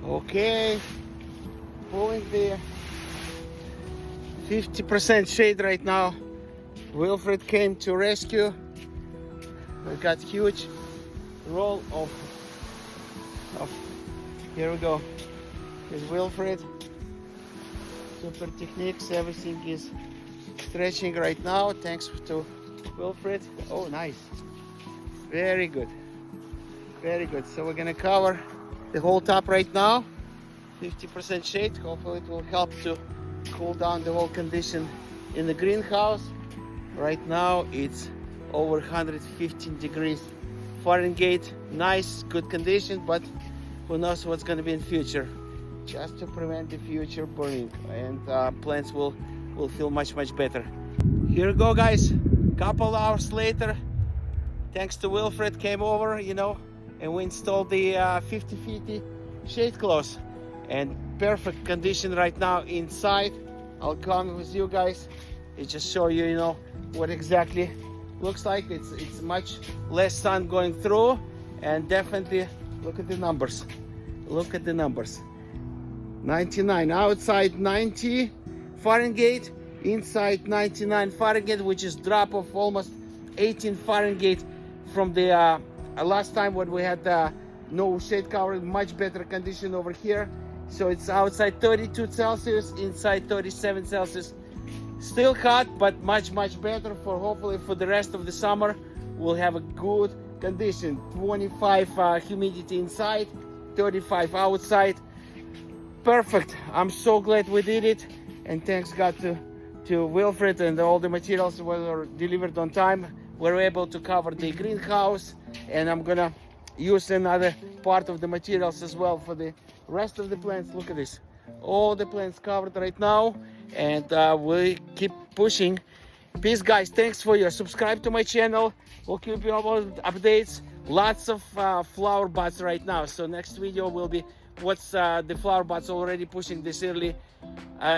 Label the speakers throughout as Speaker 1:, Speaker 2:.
Speaker 1: Okay, pulling the 50% shade right now. Wilfred came to rescue. We got huge roll of here we go. Here's Wilfred. Super techniques. Everything is stretching right now. Thanks to Wilfred. Oh, nice. Very good. Very good. So we're gonna cover the whole top right now. 50% shade. Hopefully it will help to cool down the whole condition in the greenhouse. Right now it's over 115 degrees Fahrenheit. Nice, good condition, but who knows what's going to be in future. Just to prevent the future burning, and plants will feel much better. Here we go, guys. Couple hours later, thanks to Wilfred, came over, and we installed the 50-50 shade cloth, and perfect condition right now inside. I'll come with you guys and just show you, what exactly looks like. It's much less sun going through, and definitely look at the numbers. Look at the numbers. 99 outside, 90 Fahrenheit, inside 99 Fahrenheit, which is drop of almost 18 Fahrenheit from the last time when we had no shade cover. Much better condition over here. So it's outside 32 Celsius, inside 37 Celsius. Still hot, but much better. For hopefully for the rest of the summer we'll have a good condition. 25 humidity inside, 35 outside. Perfect. I'm so glad we did it, and thanks God to Wilfred, and all the materials were delivered on time. We're able to cover the greenhouse, and I'm gonna use another part of the materials as well for the rest of the plants. Look at this. All the plants covered right now, and we keep pushing. Peace, guys. Thanks for your subscribe to my channel. We'll keep you updates. Lots of flower buds right now, so next video will be what's the flower buds already pushing this early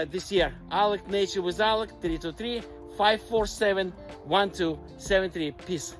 Speaker 1: this year. Alik, Nature with Alik, 323-547-1273. Peace.